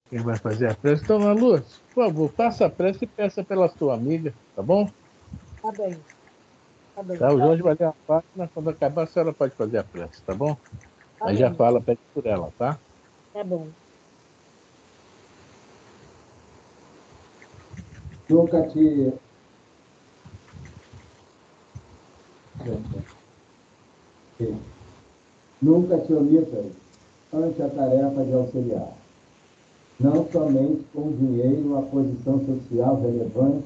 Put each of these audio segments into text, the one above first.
Quem vai fazer a prece? Dona Luz, por favor, faça a prece e peça pela sua amiga, tá bom? Tá bem, tá bem, Tá, o Jorge vai ler a página, quando acabar a senhora pode fazer a prece, tá bom? tá Aí já bem, fala, pede por ela, tá? tá bom. Nunca te. Nunca te omitas ante a tarefa de auxiliar. Não somente com dinheiro, a posição social relevante,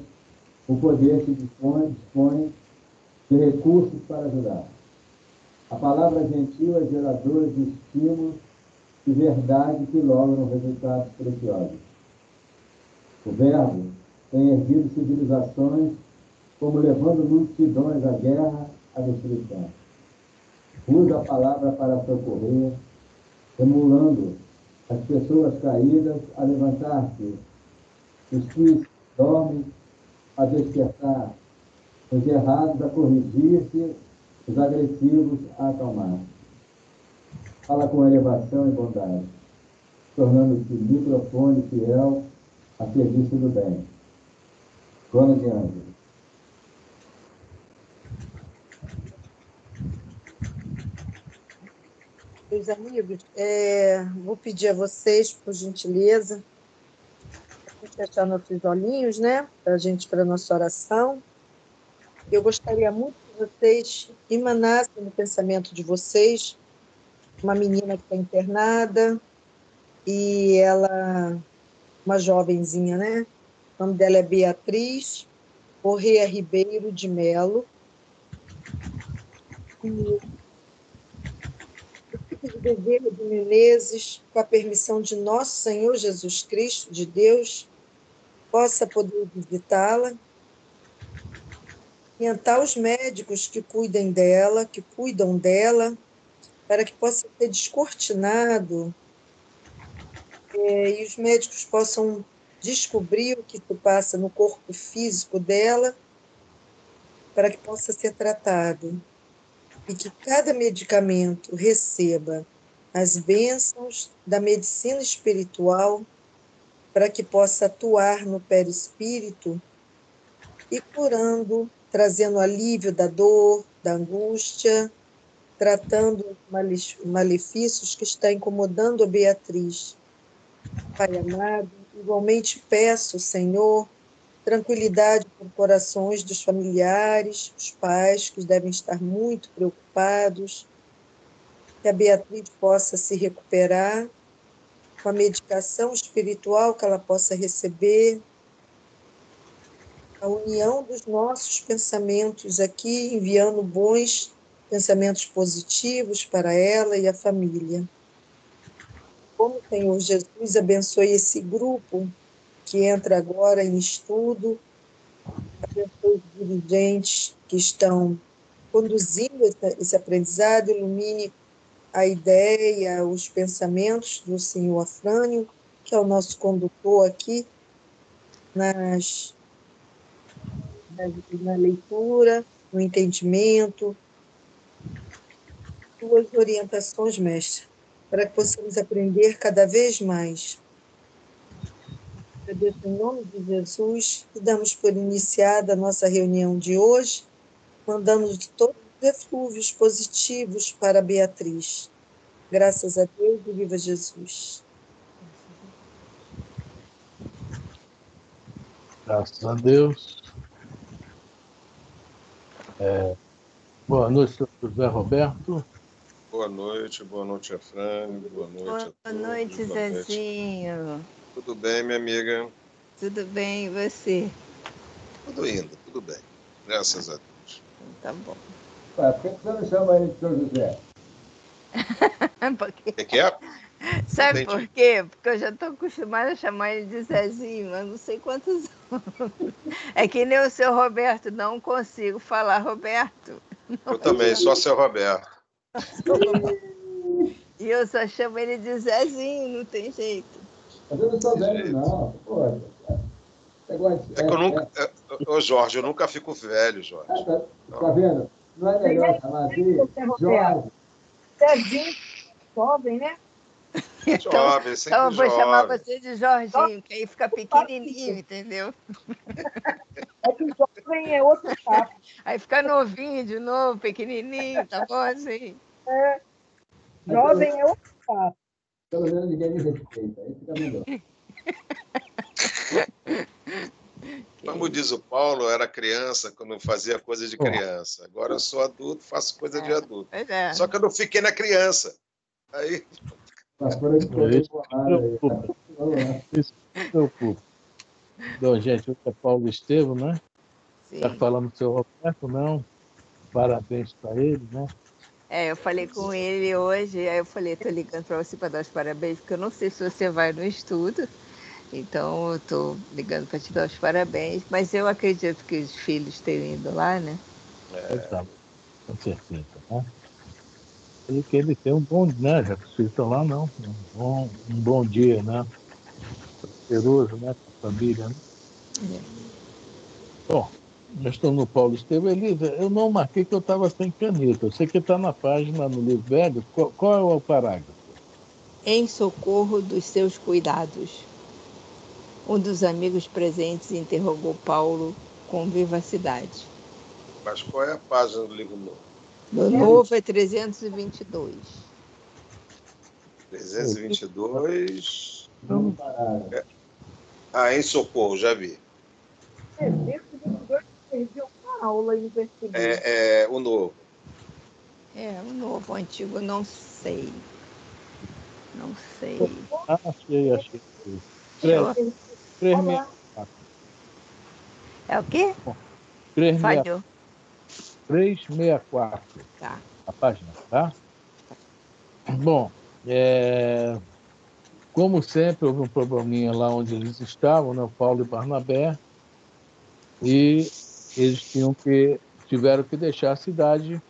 o poder se dispõe de recursos para ajudar. A palavra gentil é geradora de estímulos e verdade que logram resultados preciosos. O verbo tem erguido civilizações, como levando multidões à guerra, à destruição. Usa a palavra para socorrer, emulando as pessoas caídas a levantar-se, os que dormem a despertar, os errados a corrigir-se, os agressivos a acalmar. Fala com elevação e bondade, tornando-se microfone fiel a serviço do bem. Dona de Ângelo. Meus amigos, vou pedir a vocês, por gentileza, fechar nossos olhinhos, né? Para a nossa oração. Eu gostaria muito que vocês emanassem no pensamento de vocês uma menina que está internada e ela, uma jovenzinha, né? O nome dela é Beatriz Corrêa Ribeiro de Melo. E de Bezerra de Menezes, com a permissão de nosso Senhor Jesus Cristo, de Deus, possa poder visitá-la, orientar os médicos que cuidam dela, para que possa ser descortinado, e os médicos possam descobrir o que se passa no corpo físico dela, para que possa ser tratado. E que cada medicamento receba as bênçãos da medicina espiritual, para que possa atuar no perispírito e curando, trazendo alívio da dor, da angústia, tratando os malefícios que está incomodando a Beatriz. Pai amado, igualmente peço, Senhor, tranquilidade para os corações dos familiares, os pais que devem estar muito preocupados, que a Beatriz possa se recuperar com a medicação espiritual que ela possa receber, a união dos nossos pensamentos aqui, enviando bons pensamentos positivos para ela e a família. Como o Senhor Jesus abençoe esse grupo que entra agora em estudo, abençoe os dirigentes que estão conduzindo esse aprendizado, ilumine a ideia, os pensamentos do senhor Afrânio, que é o nosso condutor aqui na leitura, no entendimento, suas orientações, mestre, para que possamos aprender cada vez mais. Agradeço em nome de Jesus e damos por iniciada a nossa reunião de hoje, mandando todos os eflúvios positivos para Beatriz. Graças a Deus e viva Jesus. Graças a Deus. Boa noite, senhor José Roberto. Boa noite, Afrânio, boa noite a todos. Boa noite, Zezinho. Tudo bem, minha amiga? Tudo bem, e você? Tudo indo, tudo bem. Graças a Deus. Tá bom. Por que você não chama ele de São José? Porque... O que é? Sabe por quê? Porque eu já estou acostumada a chamar ele de Zezinho, mas não sei quantos anos. É que nem o seu Roberto, não consigo falar Roberto. Eu também, só seu Roberto. E eu só chamo ele de Zezinho, não tem jeito. Mas eu não sou velho, não. Pô, é que eu nunca... Ô, Jorge, eu nunca fico velho, Jorge. Tá vendo? Não é melhor chamar assim? Jorge. Zezinho, jovem, né? Jovem, sempre então eu vou chamar jovem. você de Jorginho, que aí fica pequenininho, entendeu? É que jovem é outro papo. Aí fica novinho de novo, pequenininho, tá bom assim? Jovem é outro papo. Pelo menos ninguém me respeita, aí fica melhor. Como diz o Paulo, eu era criança quando fazia coisa de criança. Agora eu sou adulto, faço coisa de adulto. Pois é. Só que eu não fiquei na criança. Aí, Pastora de correr bolada aí. Isso me preocupa. Bom, gente, hoje é Paulo Estevam, né? Está Sim. falando do seu Roberto, não? Parabéns para ele, né? Eu falei com ele hoje, aí eu falei, tô ligando para você para dar os parabéns, porque eu não sei se você vai no estudo, então eu tô ligando para te dar os parabéns, mas eu acredito que os filhos tenham ido lá, né? Tá, com certeza, né? E que ele tem um bom, né? Já que os filhos estão lá, não. Um bom dia, né? Prazeroso, né? Com a família, né? Bom, nós estamos no Paulo Estevam. Elisa, eu não marquei que eu estava sem caneta. Eu sei que está na página, no livro velho. Qual é o parágrafo? Em socorro dos seus cuidados. Um dos amigos presentes interrogou Paulo com vivacidade. mas qual é a página do livro novo? No novo é 322. 322. Vamos parar. Em Socorro, já vi. 322 perdeu uma aula em português. É o novo. O novo, o antigo, não sei. Não sei. Achei. Eu... 364. É o quê? 364. Falhou. 364. Tá. A página, tá? Bom, como sempre, houve um probleminha lá onde eles estavam, né, o Paulo e Barnabé, e eles tiveram que deixar a cidade,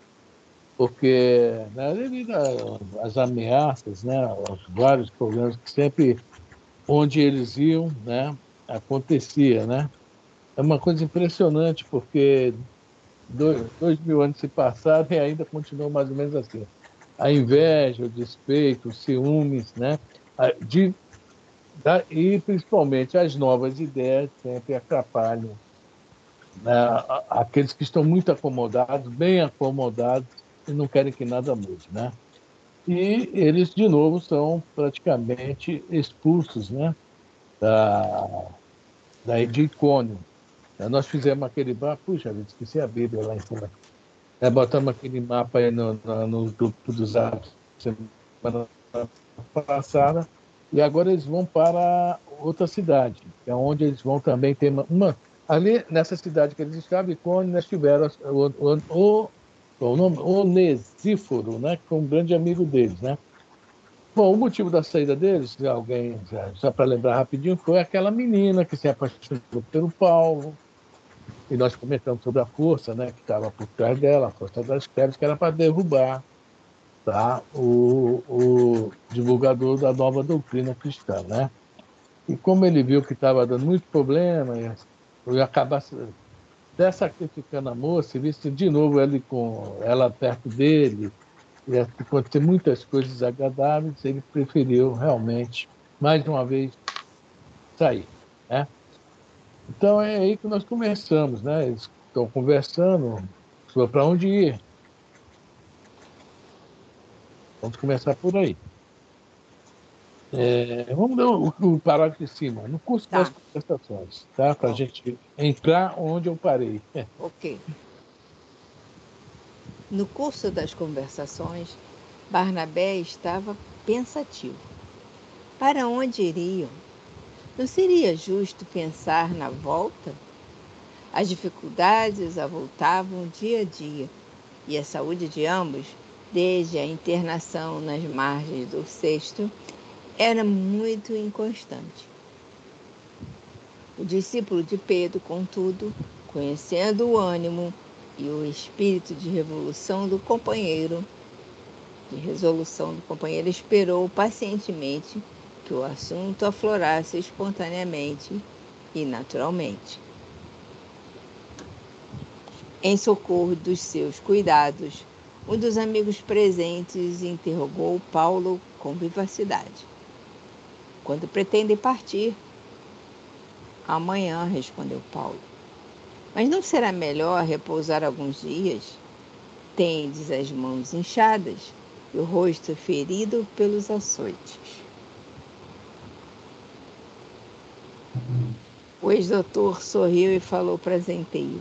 porque, né, devido às ameaças, né, aos vários problemas que sempre, onde eles iam, né, acontecia, né? É uma coisa impressionante, porque 2000 anos se passaram e ainda continua mais ou menos assim. A inveja, o despeito, os ciúmes, né? E principalmente as novas ideias sempre atrapalham, né? Aqueles que estão muito acomodados, bem acomodados, e não querem que nada mude, né? E eles, de novo, são praticamente expulsos, né? De Icônio. Nós fizemos aquele mapa, puxa, eu esqueci a Bíblia lá em cima. Botamos aquele mapa aí no grupo dos Zap semana passada, e agora eles vão para outra cidade, que é onde eles vão também ter ali nessa cidade que eles estavam, quando nós tiveram o nome Onesíforo, né, que foi um grande amigo deles, né? Bom, o motivo da saída deles, alguém só para lembrar rapidinho, foi aquela menina que se apaixonou pelo Paulo, e nós comentamos sobre a força, né, que estava por trás dela, a força das trevas, que era para derrubar, tá, o divulgador da nova doutrina cristã, né? E como ele viu que estava dando muito problema, eu ia acabar até sacrificando a moça, e visse de novo ele com ela perto dele, e acontecer muitas coisas desagradáveis, ele preferiu realmente, mais uma vez, sair, né? Então é aí que nós começamos, né? Eles estão conversando sobre para onde ir. Vamos começar por aí. Vamos dar o parágrafo de cima, no curso das conversações, tá? Para a gente entrar onde eu parei. Ok. No curso das conversações, Barnabé estava pensativo. Para onde iriam? Não seria justo pensar na volta? As dificuldades avultavam dia a dia, e a saúde de ambos, desde a internação nas margens do cesto, era muito inconstante. O discípulo de Pedro, contudo, conhecendo o ânimo e o espírito de resolução do companheiro, esperou pacientemente que o assunto aflorasse espontaneamente e naturalmente. Em socorro dos seus cuidados, Um dos amigos presentes interrogou Paulo com vivacidade. Quando pretendem partir? Amanhã, respondeu Paulo. Mas não será melhor repousar alguns dias? Tendes as mãos inchadas e o rosto ferido pelos açoites. O ex-doutor sorriu e falou prazenteiro.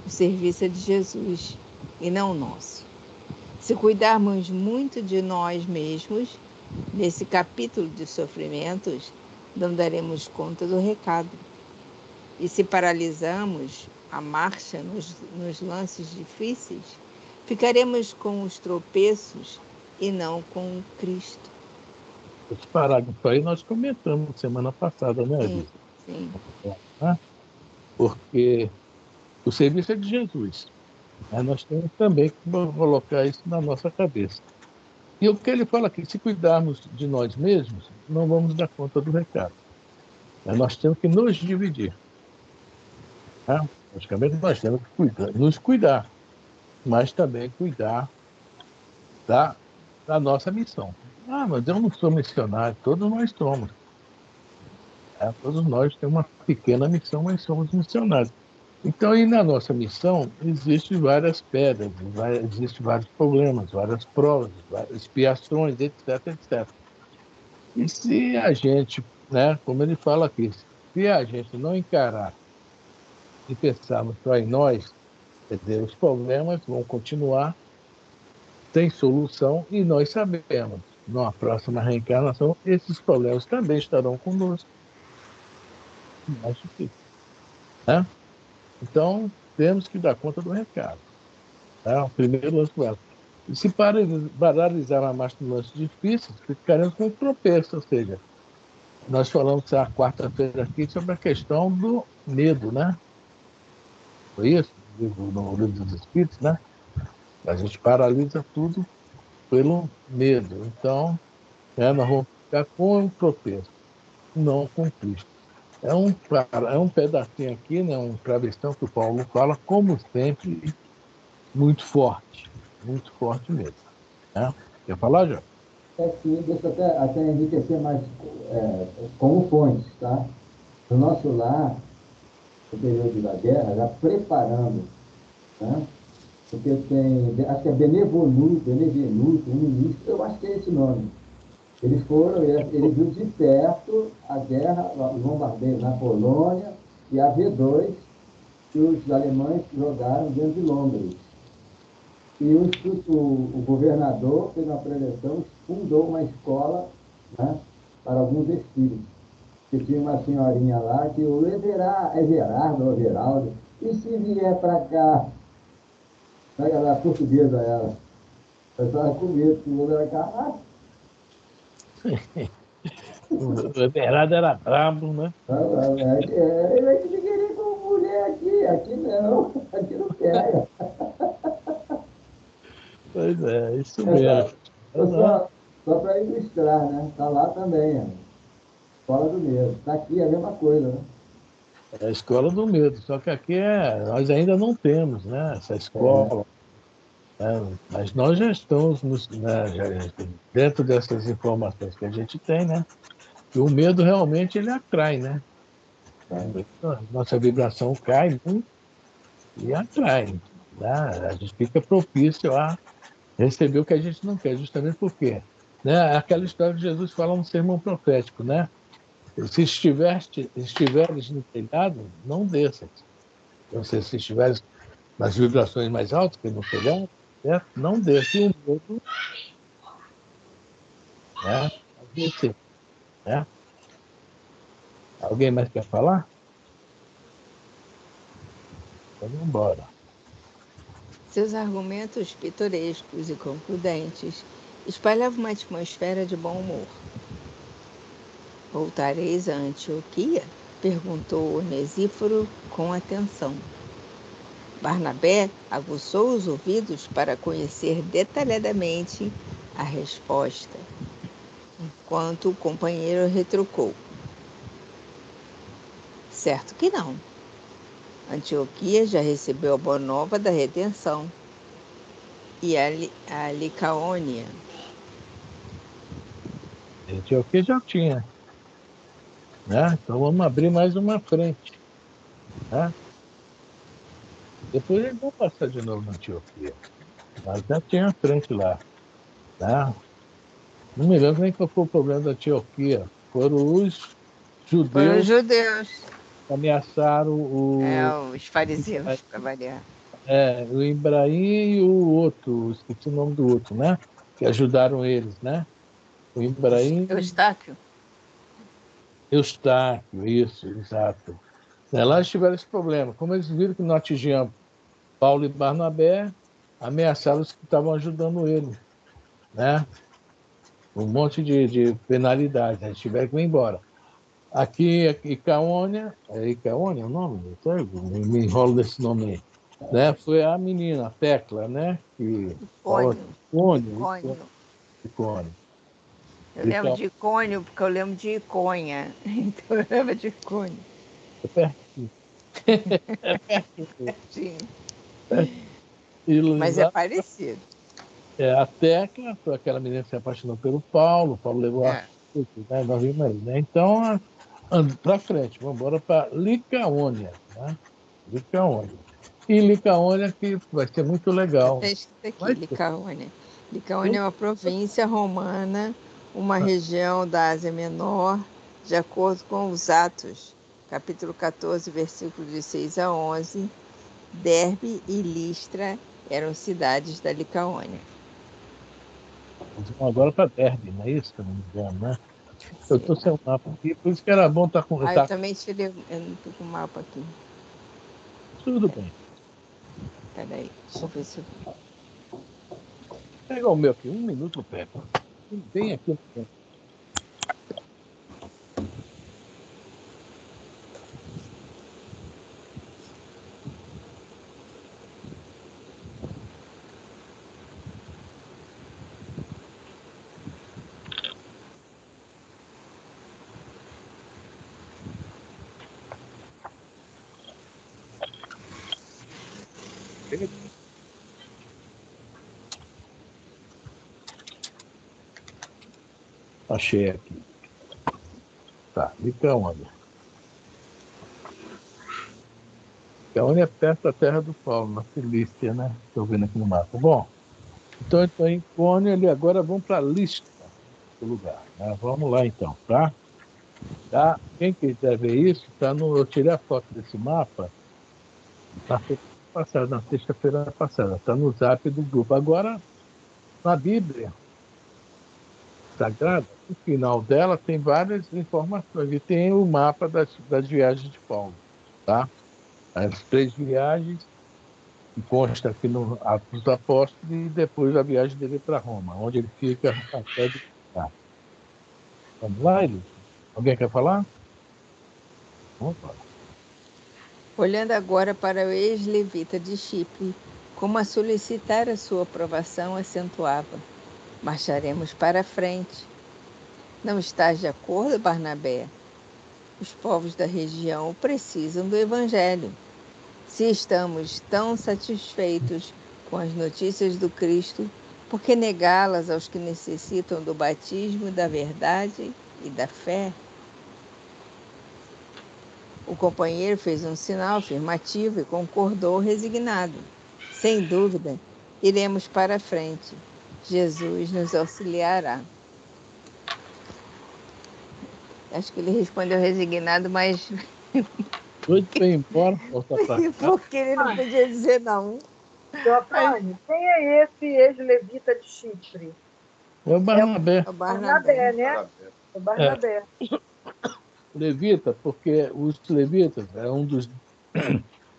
O serviço é de Jesus e não nosso. Se cuidarmos muito de nós mesmos, nesse capítulo de sofrimentos, não daremos conta do recado. E se paralisamos a marcha nos lances difíceis, ficaremos com os tropeços e não com Cristo. Esse parágrafo aí nós comentamos semana passada, né, Edith? Sim. Porque o serviço é de Jesus. Nós temos também que colocar isso na nossa cabeça. E o que ele fala aqui, se cuidarmos de nós mesmos, não vamos dar conta do recado. Nós temos que nos dividir. Logicamente, nós temos que nos cuidar, mas também cuidar da nossa missão. Mas eu não sou missionário, todos nós somos. Todos nós temos uma pequena missão, mas somos missionários. Então, aí na nossa missão, existem várias pedras, existem vários problemas, várias provas, várias expiações, etc, etc. E se a gente, como ele fala aqui, se a gente não encarar e pensarmos só em nós, quer dizer, os problemas vão continuar sem solução e nós sabemos, na próxima reencarnação, esses problemas também estarão conosco. Mais difícil. Então, temos que dar conta do recado. O primeiro lance do E se paralisar na marcha de lances difíceis, ficaremos com tropeço, ou seja, nós falamos a quarta-feira aqui sobre a questão do medo, né? Foi isso? No livro dos Espíritos, né? A gente paralisa tudo pelo medo. Então, nós vamos ficar com um tropeço, não com Cristo. É um pedacinho aqui, né? Um travessão que o Paulo fala, como sempre, muito forte mesmo. Quer falar, Jorge? Sim, deixa eu até enriquecer mais como fontes, tá? No nosso lar, no período da guerra, já preparando, né? Porque tem, acho que é Benevenuto, um ministro, eu acho que é esse nome. Eles viu de perto a guerra, o bombardeio na Polônia e a V2 que os alemães jogaram dentro de Londres. E o governador fez uma preleção, fundou uma escola, né, para alguns espíritos. Que tinha uma senhorinha lá que o Everardo ou Everaldo, e se vier para cá? Ela é portuguesa, ela. Eu estava com medo, que o era cá. O Everardo era brabo, né? Ele me queria como mulher aqui não pega. Pois é, isso mesmo. Só para ilustrar, né? Está lá também, Escola do Medo. Está aqui a mesma coisa, né? É a escola do medo, só que aqui nós ainda não temos, né, essa escola. Mas nós já estamos dentro dessas informações que a gente tem, né? E o medo realmente ele atrai, né? Nossa vibração cai muito e atrai. Né? A gente fica propício a receber o que a gente não quer, justamente porque, né? Aquela história que Jesus fala no sermão profético, né? Se estiveres no telhado, não desças. Se estiveres nas vibrações mais altas que no telhado, certo? Não desça. E o medo, né? Descer, né? Alguém mais quer falar? Então, vamos embora. Seus argumentos pitorescos e concludentes espalhavam uma atmosfera de bom humor. Voltareis a Antioquia? Perguntou Onesíforo com atenção. Barnabé aguçou os ouvidos para conhecer detalhadamente a resposta, enquanto o companheiro retrucou. Certo que não. Antioquia já recebeu a boa nova da redenção. e a Licaônia. Antioquia já tinha, né? Então vamos abrir mais uma frente, né? Depois eles vão passar de novo na Antioquia. Mas já tinha frente lá, né? Não me lembro nem qual foi o problema da Antioquia. Foram os Foram os judeus judeus, que ameaçaram os fariseus, para variar. o Ibrahim e o outro, esqueci o nome do outro, né? Que ajudaram eles, né? O Ibrahim Eustáquio. e Eustáquio, isso, exato. Lá eles tiveram esse problema. Como eles viram que não atingiam Paulo e Barnabé, ameaçaram os que estavam ajudando ele, né? Um monte de penalidades, eles tiveram que ir embora. Aqui, Icaônia, é Icaônia o nome? Me enrolo desse nome aí. Né? Foi a menina, a Tecla, né? Que Icônio. Icônio. Eu lembro de Icônio porque eu lembro de Iconha. Então eu lembro de Icônio. É pertinho. É Sim. Mas é parecido. A Tecla foi aquela menina que se apaixonou pelo Paulo, o Paulo levou a né? Nós vimos aí, né? Então, para frente, vamos embora para Licaônia, né? Licaônia. E Licaônia que vai ser muito legal. Está escrito aqui, Licaônia. Licaônia é uma província romana, uma região da Ásia Menor, de acordo com os Atos, capítulo 14, versículos de 6 a 11. Derbe e Listra eram cidades da Licaônia. Agora para Derbe, não é isso? Se não me engano, né? Eu estou sem o mapa aqui, por isso que era bom estar com. Eu também tirei, eu não estou com o mapa aqui. Tudo bem. Peraí, deixa eu ver se eu... Pega o meu aqui, 1 minuto eu pego. Bem aqui. Achei aqui. Tá, Licaônia. Licaônia é perto da terra do Paulo, na Cilícia, né? Estou vendo aqui no mapa. Bom, então em Icônio ali, agora vamos para Listra, o lugar. Né? Vamos lá então, tá? Quem quiser ver isso, eu tirei a foto desse mapa na sexta-feira passada. Está no zap do grupo. Agora, na Bíblia Sagrada, no final dela tem várias informações. E tem o mapa das viagens de Paulo. Tá? As 3 viagens, que consta aqui no Atos dos Apóstolos, e depois a viagem dele para Roma, onde ele fica até de cá. Vamos lá, Eli? Alguém quer falar? Vamos lá. Olhando agora para o ex-levita de Chipre, como a solicitar a sua aprovação acentuava: marcharemos para a frente. Não estás de acordo, Barnabé? Os povos da região precisam do Evangelho. Se estamos tão satisfeitos com as notícias do Cristo, por que negá-las aos que necessitam do batismo, da verdade e da fé? O companheiro fez um sinal afirmativo e concordou resignado. Sem dúvida, iremos para a frente. Jesus nos auxiliará. Acho que ele respondeu resignado, mas Doido para ir embora, voltar para cá. porque ele não podia dizer não. Giovanni, quem é esse ex-levita de Chipre? É o Barnabé. É o Barnabé, né? Parabéns. O Barnabé. Levita, porque os levitas é um dos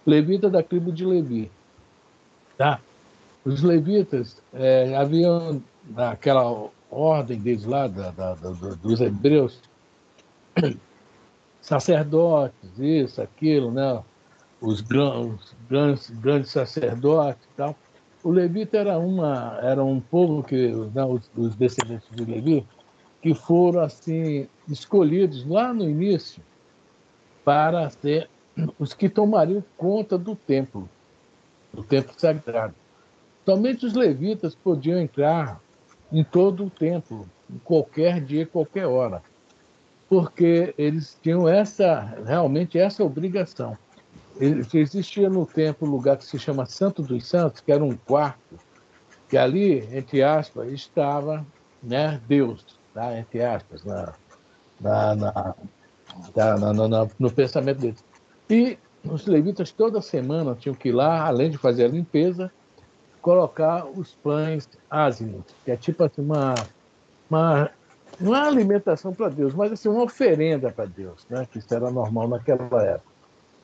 levita da tribo de Levi, tá? Os levitas haviam naquela ordem deles lá dos hebreus sacerdotes, isso, aquilo, né? Os grandes sacerdotes e tal. O levita era um povo que, né, os descendentes de Levi, que foram assim escolhidos lá no início para ser os que tomariam conta do templo sagrado. Somente os levitas podiam entrar em todo o templo, em qualquer dia, qualquer hora, porque eles tinham realmente essa obrigação. Existia no templo um lugar que se chama Santo dos Santos, que era um quarto, que ali, entre aspas, estava, né, Deus, tá? Entre aspas, na, na, no pensamento deles. E os levitas toda semana tinham que ir lá, além de fazer a limpeza, colocar os pães ázimos, que é tipo assim, uma, não é uma alimentação para Deus, mas assim, uma oferenda para Deus, né? Que isso era normal naquela época.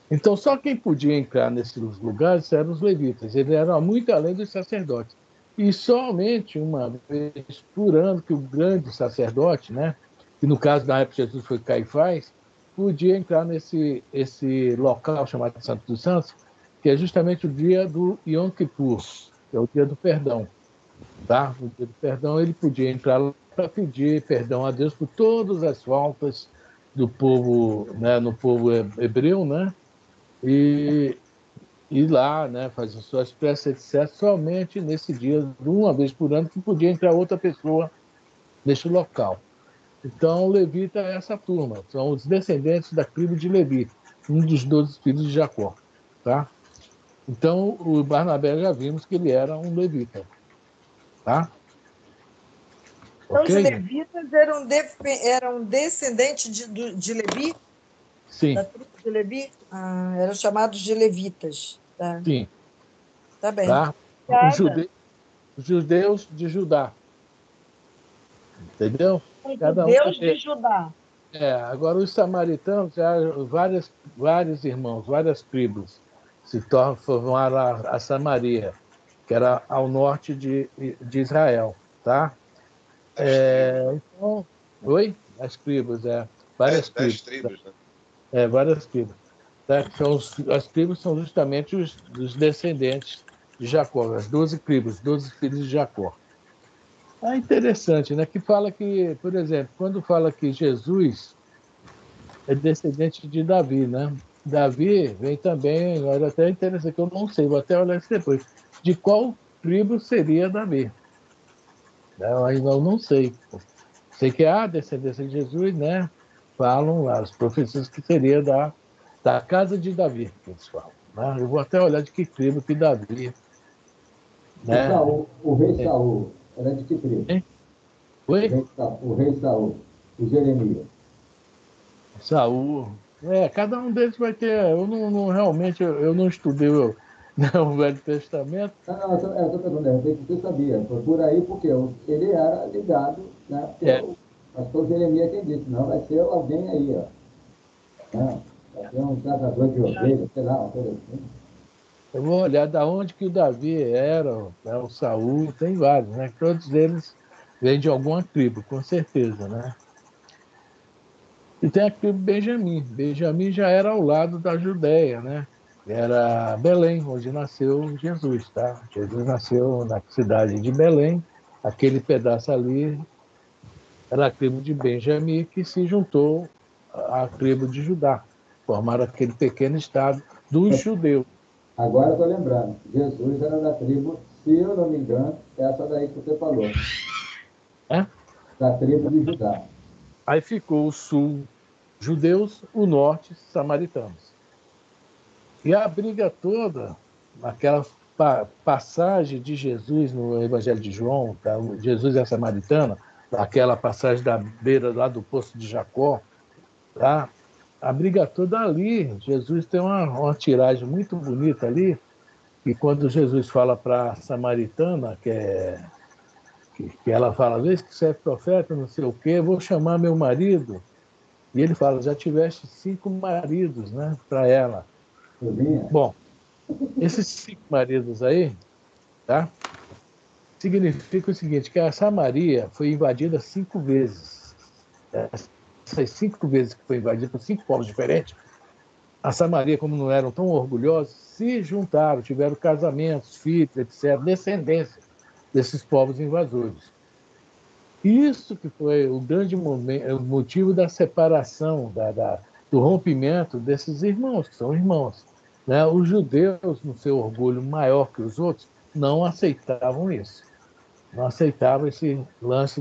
Então, só quem podia entrar nesses lugares eram os levitas. Eles eram muito além dos sacerdotes. E somente uma vez por ano que o grande sacerdote, né, que no caso da época de Jesus foi Caifás, podia entrar esse local chamado de Santo dos Santos, que é justamente o dia do Yom Kippur, que é o dia do perdão. Tá? O dia do perdão, ele podia entrar lá para pedir perdão a Deus por todas as faltas do povo, né, no povo hebreu, né? E ir lá, né, fazer suas preces, etc., somente nesse dia, uma vez por ano, que podia entrar outra pessoa neste local. Então, levita é essa turma, são os descendentes da tribo de Levi, um dos 12 filhos de Jacó. Tá? Então, o Barnabé já vimos que ele era um levita. Tá? Então, os Ok? levitas eram descendentes de Levi, Sim, da tribo de Levi? Eram chamados de levitas. Tá, sim. tá bem. Tá? Obrigada. Os judeus de Judá. Entendeu? Os Cada um vai judeus de ter. Judá. Agora, os samaritanos, já vários irmãos, várias tribos formaram a Samaria, que era ao norte de Israel. Tá? Das tribos, né? Então, oi? As tribos, várias tribos. 10 tribos, né? Várias tribos. Tá? As tribos são justamente os descendentes de Jacó, as 12 tribos, 12 filhos de Jacó. É interessante, né? Que fala que, por exemplo, quando fala que Jesus é descendente de Davi, né? Davi vem também, olha, até interessante, que eu não sei, vou até olhar isso depois, de qual tribo seria Davi. Eu ainda não sei. Sei que há descendência de Jesus, né? Falam lá, os profecias que seria da casa de Davi, que eles falam. Né? Eu vou até olhar de que tribo que Davi, né? O rei Saul era de que tribo? Hein? Oi? O rei Saul, o Jeremias. Saul. Cada um deles vai ter. Eu realmente eu não estudei o Velho Testamento. Não, eu estou perguntando, de repente você sabia. Foi por aí, porque ele era ligado, né? Porque É, o pastor Jeremias quem disse, não, vai ser alguém aí, ó. Né? Vai ser um caçador de ovelhas, sei lá, uma coisa assim. eu vou olhar da onde que o Davi era, né, o Saul, tem vários, né? Todos eles vêm de alguma tribo, com certeza, né? E tem a tribo Benjamim. Benjamim já era ao lado da Judéia, né? Era Belém, onde nasceu Jesus, tá? Jesus nasceu na cidade de Belém. Aquele pedaço ali era a tribo de Benjamim que se juntou à tribo de Judá. Formaram aquele pequeno estado dos judeus. Agora eu estou lembrando, Jesus era da tribo, se eu não me engano, essa daí que você falou, Né? da tribo de Judá. Aí ficou o sul, judeus, o norte, samaritanos. E a briga toda, aquela passagem de Jesus no Evangelho de João, tá? Jesus e a Samaritana, aquela passagem da beira lá do poço de Jacó, tá? A briga toda ali, Jesus tem uma tiragem muito bonita ali, e quando Jesus fala para a Samaritana, que ela fala, vê que você é profeta, não sei o quê, vou chamar meu marido. E ele fala, já tiveste 5 maridos, né, para ela. Turbinha? Bom, esses 5 maridos aí, tá, significa o seguinte, que a Samaria foi invadida 5 vezes. Essas 5 vezes que foi invadida por 5 povos diferentes, a Samaria, como não eram tão orgulhosos, se juntaram, tiveram casamentos, filhos, etc., descendência desses povos invasores. Isso que foi o grande momento, o motivo da separação, do rompimento desses irmãos, que são irmãos. Né? Os judeus, no seu orgulho maior que os outros, não aceitavam isso. Não aceitavam esse lance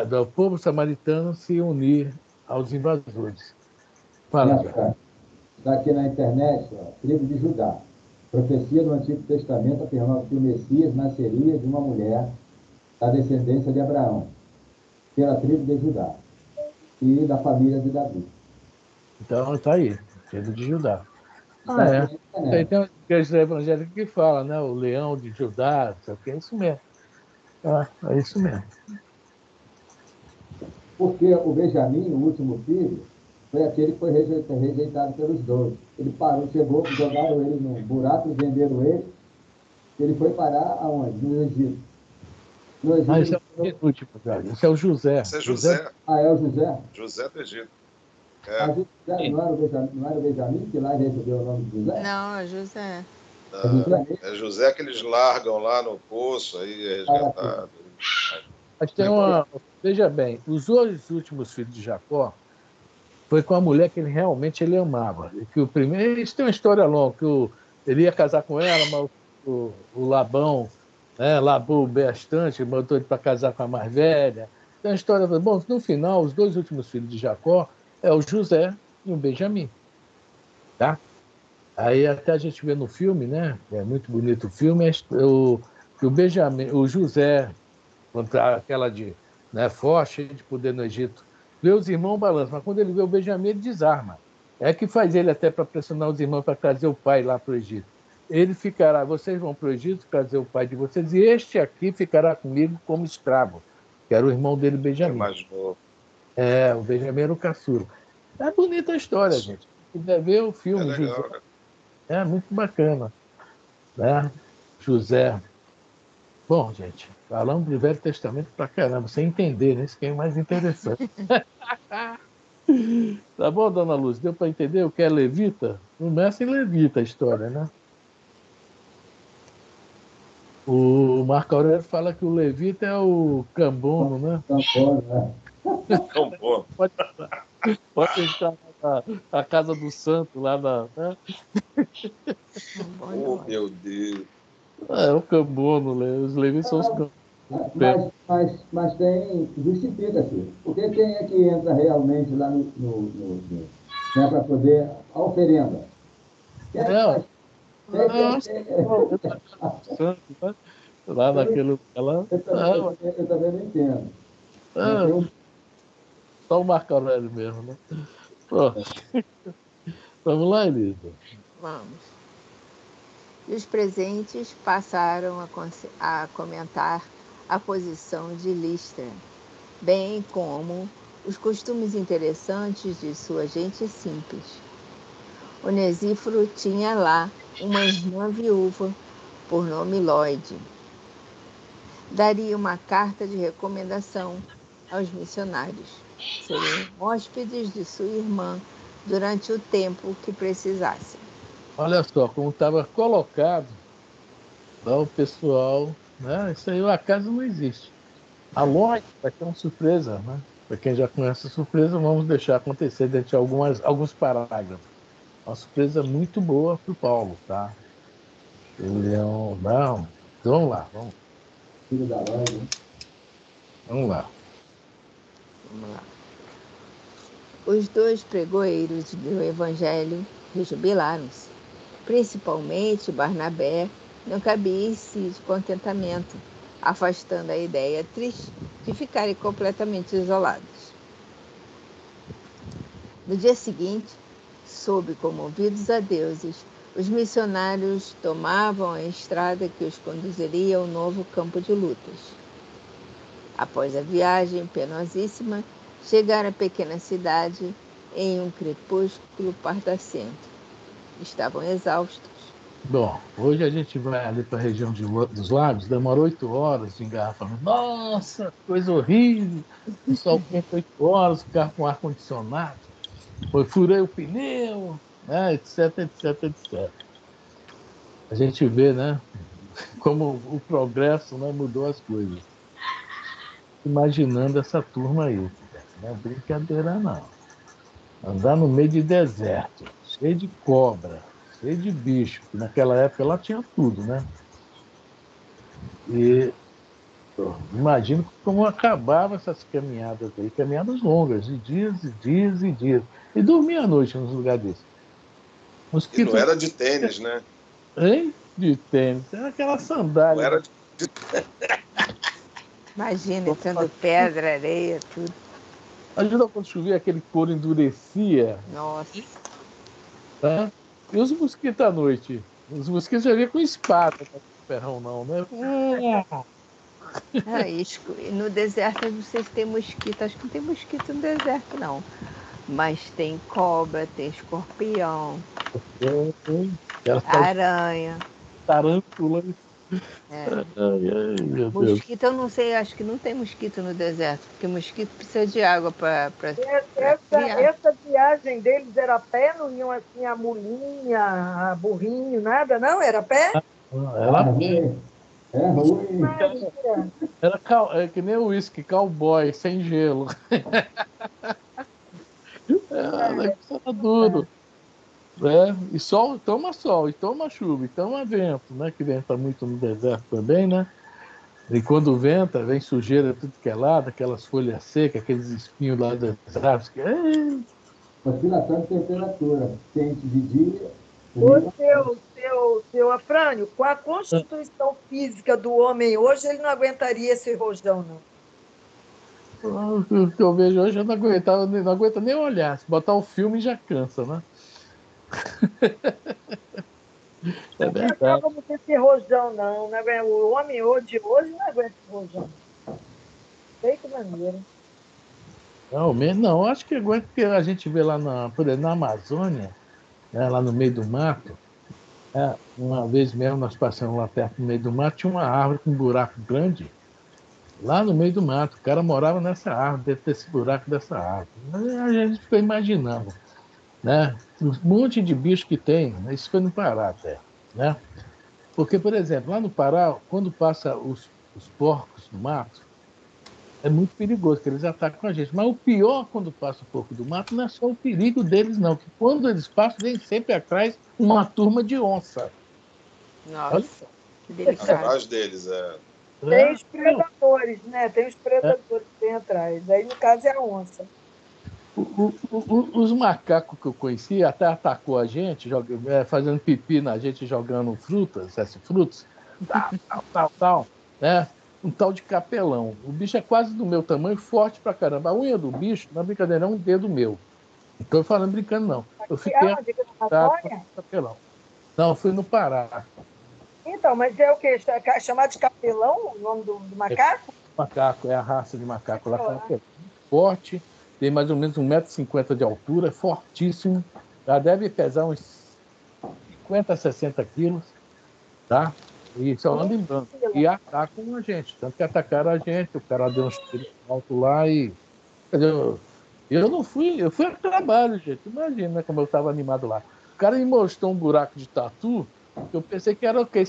do povo samaritano se unir aos invasores. Fala, Minha cara, está aqui na internet, ó, tribo de Judá. Profecia do Antigo Testamento afirmava que o Messias nasceria de uma mulher da descendência de Abraão, pela tribo de Judá e da família de Davi. Então, está aí, tribo de Judá. Está É. aqui na internet. Tem uma igreja evangélica que fala, né? O leão de Judá, não sei o que, é isso mesmo. É isso mesmo. Porque o Benjamim, o último filho, foi aquele que foi rejeitado pelos dois. Ele parou, chegou, jogaram ele num buraco, venderam ele. Ele foi parar aonde? No Egito. No Egito. Mas esse é o penúltimo, cara. Esse é o José. Esse é José. Ah, é o José? José do Egito. Ah, José, não era o Benjamim que lá recebeu o nome de José? Não, é José. É José que eles largam lá no poço, aí é resgatado. Mas tem uma. Veja bem, os dois últimos filhos de Jacó foi com a mulher que ele realmente amava. E que o primeiro. Isso tem uma história longa, que ele ia casar com ela, mas o Labão, né, labou bastante, mandou ele para casar com a mais velha. Tem uma história. Bom, no final, os dois últimos filhos de Jacó é o José e o Benjamim. Tá? Aí até a gente vê no filme, né? É muito bonito o filme, que o Benjamim, o José, contra aquela de, né, forte, cheio de poder no Egito, vê os irmãos balançam, mas quando ele vê o Benjamim, ele desarma. É que faz ele até para pressionar os irmãos para trazer o pai lá para o Egito. Ele ficará, vocês vão para o Egito trazer o pai de vocês, e este aqui ficará comigo como escravo, que era o irmão dele, É Benjamim. mais novo. O Benjamim era o caçula. É bonita a história, gente. Se quiser ver o É filme, legal, José, né? é muito bacana, né? José. Bom, gente, falando do Velho Testamento pra caramba, sem entender, né? Isso que é o mais interessante. Tá bom, dona Luz? Deu para entender o que é levita? Começa em levita a história, né? O Marco Aurélio fala que o levita é o cambono, né? Tampona, né? Tão bom. Pode entrar na casa do santo, lá na. Né? Bom Oh, demais. meu Deus. É o cambono, né? Os levitas são os cambonos. Mas tem, justifica-se. Porque quem é que entra realmente lá né, para poder a oferenda? Quem é que Não, faz? santo, né? Lá naquele lugar lá. Eu também não entendo. Não tem um... Só o Marco Aurélio mesmo, né? Pô, vamos lá, Elisa. Vamos. E os presentes passaram a comentar a posição de Listra, bem como os costumes interessantes de sua gente simples. Onesíforo tinha lá uma irmã viúva, por nome Lloyd. Daria uma carta de recomendação aos missionários. Seriam hóspedes de sua irmã durante o tempo que precisassem. Olha só, como estava colocado, lá o pessoal, né? Isso aí, o acaso não existe. A lógica vai ter uma surpresa, né? Para quem já conhece a surpresa, vamos deixar acontecer dentro de alguns parágrafos. Uma surpresa muito boa para o Paulo, tá? Ele é um. Não, vamos lá, Filho da loja. vamos lá. Vamos lá. Os dois pregoeiros do Evangelho rejubilaram-se. Principalmente Barnabé não cabia em si de contentamento, afastando a ideia triste de ficarem completamente isolados. No dia seguinte, sob comovidos a deuses, os missionários tomavam a estrada que os conduziria ao novo campo de lutas. Após a viagem penosíssima, chegaram à pequena cidade em um crepúsculo pardacento. Estavam exaustos. Bom, hoje a gente vai ali para a região dos lagos, demora 8 horas de engarrafamento. Nossa, coisa horrível! O sol quente 8 horas, o carro com ar-condicionado. Furei o pneu, né, etc, etc, etc. A gente vê, né, como o progresso, né, mudou as coisas. Imaginando essa turma aí, não é brincadeira não. Andar no meio de deserto, cheio de cobra, cheio de bicho, que naquela época lá tinha tudo, né? E eu imagino como acabavam essas caminhadas aí, caminhadas longas, de dias e dias e dias. E dormia à noite nos lugares desses. E não Mosquito, era de tênis, né? hein? De tênis, era aquela Não sandália. era de... Imagina, tendo pedra, areia, tudo. Ajuda quando chovia, aquele couro endurecia, Nossa. tá? E os mosquitos à noite? Os mosquitos já vinham com espada, não é ferrão não, né? Ah, e no deserto, eu não sei se tem mosquito. Acho que não tem mosquito no deserto, não. Mas tem cobra, tem escorpião, Aquelas aranha. tarântulas. É. Ai, meu Deus. Mosquito, eu não sei, acho que não tem mosquito no deserto, porque mosquito precisa de água para criar. Essa viagem deles era a pé, não iam assim a mulinha, a burrinho, nada, não? Era a pé? Ela É ruim. Maria. é que nem o uísque, cowboy, sem gelo. É, o negócio era duro. Né? E sol, e toma chuva, e toma vento, né? Que venta muito no deserto também, né? E quando venta, vem sujeira tudo que é lado, aquelas folhas secas, aqueles espinhos lá das árvores. Oscilação de temperatura. Quente de dia, O frio. seu Afrânio, com a constituição física do homem hoje, ele não aguentaria esse rojão, não. O que eu vejo hoje, eu não aguentava, não aguento nem olhar. Se botar o filme já cansa, né? É Não verdade. aguentava muito esse rojão, não. O homem de hoje não aguenta esse rojão. Sei que maneira. Não, não, acho que aguenta porque a gente vê lá por exemplo, na Amazônia, né, lá no meio do mato, uma vez mesmo nós passamos lá perto do meio do mato, tinha uma árvore com um buraco grande, lá no meio do mato. O cara morava nessa árvore, dentro desse buraco dessa árvore. Aí a gente ficou imaginando, né? Um monte de bicho que tem, né? Isso foi no Pará até, né? Porque, por exemplo, lá no Pará, quando passa os porcos no mato, é muito perigoso, porque eles atacam a gente. Mas o pior quando passa o porco do mato não é só o perigo deles, não. Que quando eles passam, vem sempre atrás uma turma de onça. Olha Nossa, só. que delicado. atrás deles. Tem É, os predadores, né? Tem os predadores que tem atrás. Aí, no caso, é a onça. os macacos que eu conheci até atacou a gente, fazendo pipi na gente, jogando frutas, essas frutas, tal, né? Um tal de capelão. O bicho é quase do meu tamanho, forte pra caramba. A unha do bicho, na brincadeira, é um dedo meu. Não estou falando brincando, não. Eu fiquei Aonde? Aqui na assustado com Amazônia? esse capelão. Não, fui no Pará. Então, mas é o quê? Chamado de capelão, o nome do É macaco? macaco, é a raça de macaco lá, Olá. que é forte, tem mais ou menos 1,50 m de altura, é fortíssimo. Já deve pesar uns 50, 60 quilos, tá? E só anda em branco. E atacam a gente. Tanto que atacaram a gente, o cara deu uns tiros alto lá e. Quer dizer, eu não fui, eu fui a trabalho, gente. Imagina, né, como eu estava animado lá. O cara me mostrou um buraco de tatu, que eu pensei que era o quê?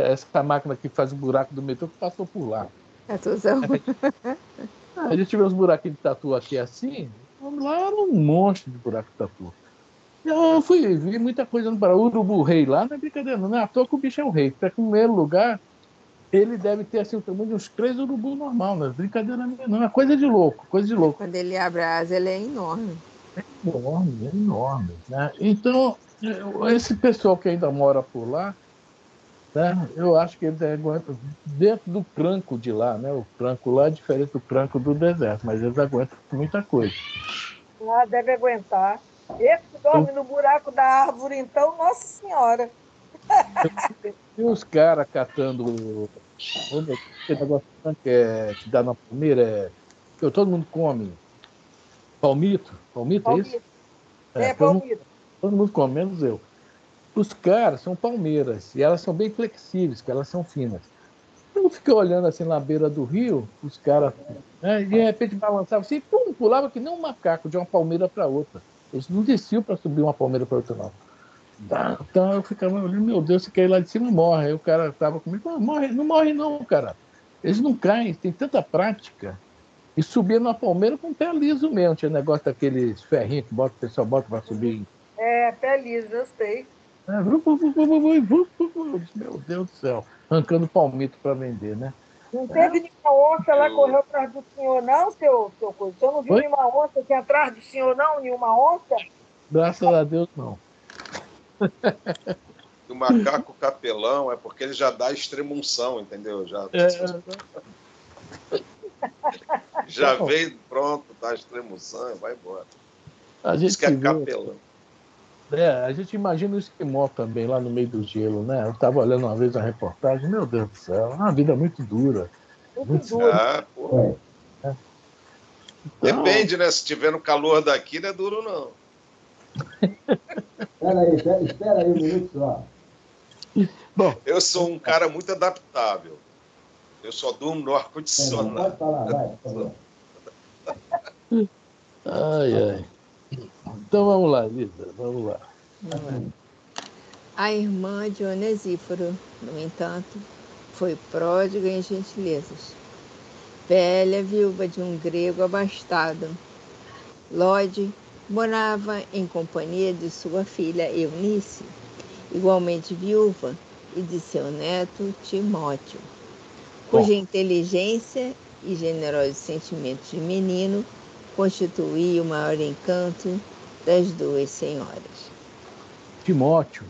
Essa máquina que faz o buraco do metrô que passou por lá. Tatuzão. A gente vê uns buraquinhos de tatu aqui assim, lá era um monstro de buraco de tatu. Eu vi muita coisa no Pará. O urubu rei lá, não é brincadeira, não é à toa que o bicho é o rei. Porque, em primeiro lugar, ele deve ter assim, o tamanho de uns 3 urubus normal, não é brincadeira minha, não. É coisa de louco, coisa de louco. Quando ele abre a asa, ele é enorme. Enorme, enorme. Né? Então, esse pessoal que ainda mora por lá, né, eu acho que eles aguentam dentro do cranco de lá, né? O cranco lá é diferente do cranco do deserto, mas eles aguentam muita coisa. Ah, deve aguentar. Esse que dorme no buraco da árvore, então, Nossa Senhora. E os caras catando aquele negócio que dá na palmeira, que todo mundo come. Palmito, é isso? Palmito. É, Todo palmito. mundo come, menos eu. Os caras são palmeiras, e elas são bem flexíveis, que elas são finas. Eu fiquei olhando assim na beira do rio, os caras, né, e de repente balançavam assim, pum, pulava que nem um macaco de uma palmeira para outra. Eles não desciam para subir uma palmeira para outra, não. Então eu ficava olhando, meu Deus, se cair lá de cima, morre. Aí o cara tava comigo, não morre não, cara. Eles não caem, tem tanta prática. E subia numa palmeira com o pé liso mesmo. Tinha negócio daqueles ferrinhos que o pessoal bota para subir. É, pé liso, eu sei. Meu Deus do céu. Arrancando palmito para vender, né? Não teve nenhuma onça lá correu atrás do senhor, não, seu coisa? O senhor não viu Oi? nenhuma onça aqui atrás do senhor, não? Nenhuma onça? Graças a Deus, não. O macaco capelão é porque ele já dá extremunção, entendeu? Já Bom, veio pronto, dá extremunção, vai embora. a Diz que gente é vê, capelão. a gente imagina o esquimó também, lá no meio do gelo, né? Eu estava olhando uma vez a reportagem, meu Deus do céu, é uma vida muito dura. Muito duro. Ah, pô. Então, Depende, né? Se tiver no calor daqui, não é duro, não. Espera aí um minuto só. bom, Eu sou um cara muito adaptável. Eu só durmo no ar-condicionado. Pode falar, vai, por favor. ai. Então vamos lá, Lisa, vamos lá. A irmã de Onesíforo, no entanto, foi pródiga em gentilezas. Velha viúva de um grego abastado, Lode morava em companhia de sua filha Eunice, igualmente viúva, e de seu neto Timóteo, cuja inteligência e generosos sentimentos de menino constituíam o maior encanto das duas senhoras. Timóteo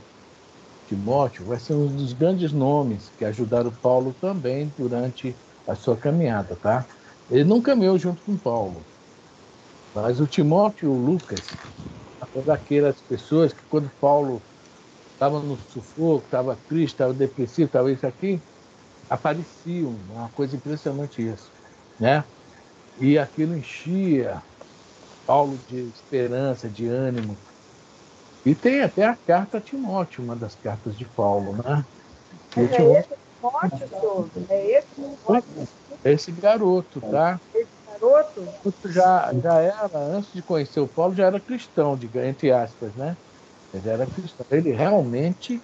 vai ser um dos grandes nomes que ajudaram Paulo também durante a sua caminhada, tá? Ele não caminhou junto com Paulo, mas o Timóteo e o Lucas foram daquelas pessoas que quando Paulo estava no sufoco, estava triste, estava depressivo, estava isso aqui, apareciam, uma coisa impressionante isso, né? E aquilo enchia Paulo de esperança, de ânimo. E tem até a carta a Timóteo, uma das cartas de Paulo, né? E Mas é Timóteo esse Timóteo, senhor? É esse Timóteo? esse garoto, tá? Esse garoto? Já era, antes de conhecer o Paulo, já era cristão, entre aspas, né? Ele era cristão. Ele realmente,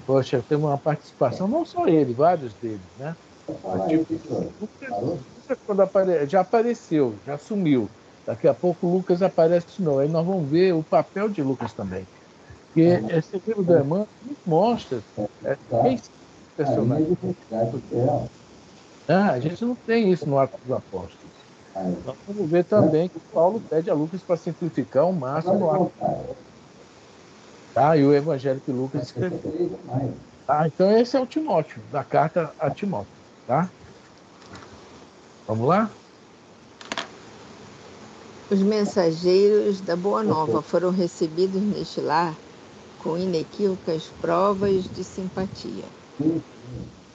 poxa, teve uma participação, não só ele, vários deles, né? Pode Mas, falar aí, tipo, professor. Parou? Lucas, quando já apareceu, já sumiu. Daqui a pouco o Lucas aparece de novo. Aí nós vamos ver o papel de Lucas também. Porque esse livro do Emmanuel nos mostra quem Tá. são os Aí é personagens. diversidade dela. A gente não tem isso no Atos dos Apóstolos. Aí. Nós vamos ver também que Paulo pede a Lucas para simplificar ao máximo o Pode Atos, voltar. tá? E o Evangelho que Lucas escreveu. Mais. Então esse é o Timóteo, da carta a Timóteo, tá? Vamos lá? Os mensageiros da Boa Nova foram recebidos neste lar com inequívocas provas de simpatia.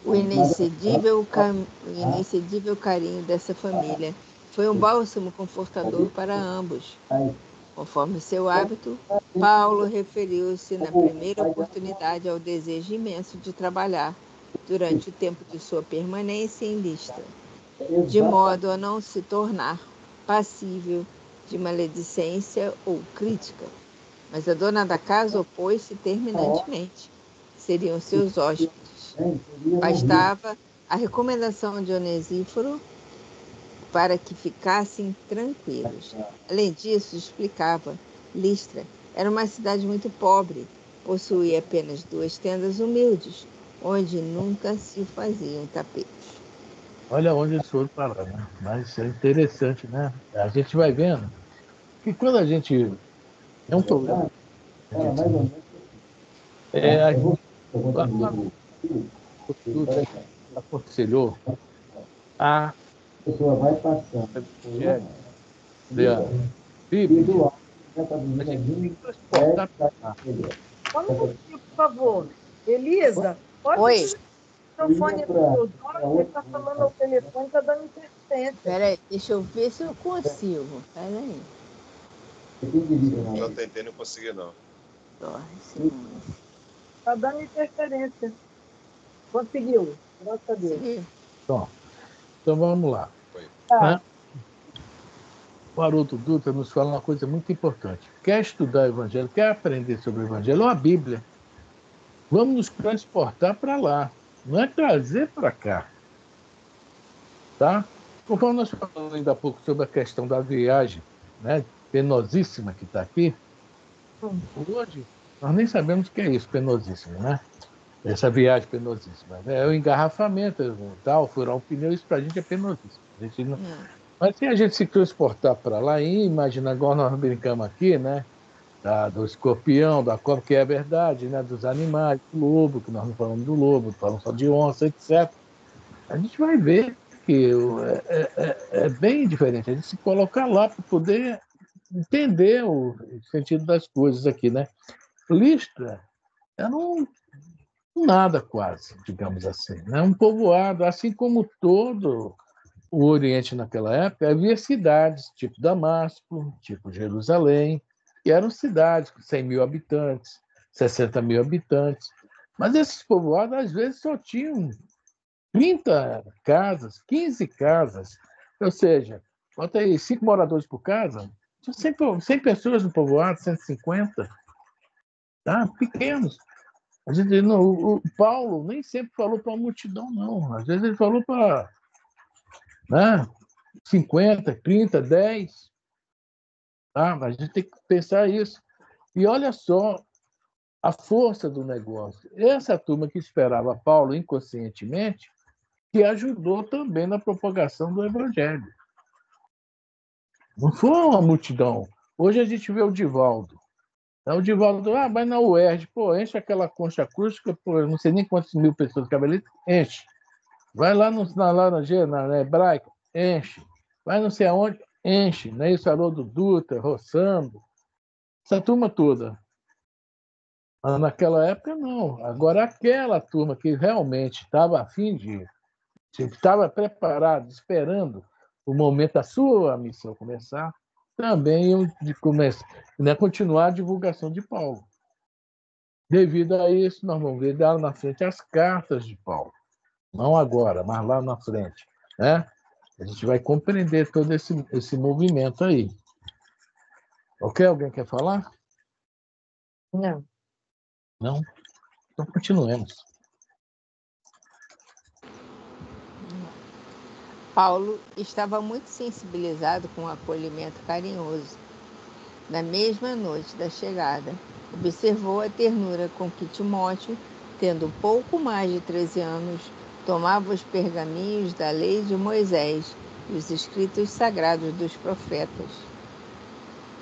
O inexcedível carinho dessa família foi um bálsamo confortador para ambos. Conforme seu hábito, Paulo referiu-se na primeira oportunidade ao desejo imenso de trabalhar durante o tempo de sua permanência em Listra, de modo a não se tornar passível de maledicência ou crítica. Mas a dona da casa opôs-se terminantemente. Seriam seus hóspedes. Bastava a recomendação de Onesíforo para que ficassem tranquilos. Além disso, explicava, Listra era uma cidade muito pobre, possuía apenas 2 tendas humildes, onde nunca se faziam tapetes. Olha onde eles foram parar, né? Mas é interessante, né? A gente vai vendo que quando a gente. É um problema. A gente, a gente lá no Instituto, a gente aconselhou a A pessoa vai passando. Evangelho, a Bíblia, a gente tem que transportar para lá. Só um pouquinho, por favor. Elisa, pode Oi, desligar o microfone do seu Jorge, ele está falando ao telefone, está dando interferência. peraí, deixa eu ver se eu consigo. Peraí. Já tentei, não consegui, não. Está dando interferência. Conseguiu, graças a Deus. Consegui? Então vamos lá. Tá. Né? O Haroldo Dutra nos fala uma coisa muito importante. Quer estudar o Evangelho, quer aprender sobre o Evangelho ou a Bíblia, vamos nos transportar para lá. Não é trazer para cá. Tá? Conforme nós falamos ainda há pouco sobre a questão da viagem, né, penosíssima que está aqui, hoje Nós nem sabemos o que é isso, penosíssimo, né? Essa viagem penosíssima. É o engarrafamento, tal, furar um pneu, isso para a gente é penosíssimo. A gente não... Mas se a gente se transportar para lá e imaginar, igual nós brincamos aqui, né? Do escorpião, da cobra, que é a verdade, né? Dos animais, do lobo, que nós não falamos do lobo, falamos só de onça, etc. A gente vai ver que é bem diferente. A gente se colocar lá para poder entender o sentido das coisas aqui, né? Listra era nada quase, digamos assim. Né? Um povoado, assim como todo o Oriente naquela época, havia cidades, tipo Damasco, tipo Jerusalém, que eram cidades com 100 mil habitantes, 60 mil habitantes. Mas esses povoados, às vezes, só tinham 30 casas, 15 casas. Ou seja, bota aí 5 moradores por casa, tinha 100 pessoas no povoado, 150, tá? Pequenos. A gente, não, o Paulo nem sempre falou para uma multidão, não. Às vezes ele falou para, né, 50, 30, 10. Tá? A gente tem que pensar isso. E olha só a força do negócio. Essa turma que esperava Paulo inconscientemente, que ajudou também na propagação do evangelho. Não foi uma multidão. Hoje a gente vê o Divaldo. O Divaldo, vai na UERJ, pô, enche aquela concha acústica, pô, eu não sei nem quantas mil pessoas cabem ali, enche. Vai lá na Laranjeira, na Hebraica, enche. Vai não sei aonde, enche. Não é isso, Haroldo Dutra, Roçando, essa turma toda. Mas naquela época, não. Agora, aquela turma que realmente estava a fim de... estava preparado, esperando o momento da sua missão começar, também de começar, né, continuar a divulgação de Paulo. Devido a isso, nós vamos ver lá na frente as cartas de Paulo. Não agora, mas lá na frente. Né? A gente vai compreender todo esse movimento aí. Ok? Alguém quer falar? Não. Não? Então continuemos. Paulo estava muito sensibilizado com o acolhimento carinhoso. Na mesma noite da chegada, observou a ternura com que Timóteo, tendo pouco mais de 13 anos, tomava os pergaminhos da lei de Moisés e os escritos sagrados dos profetas.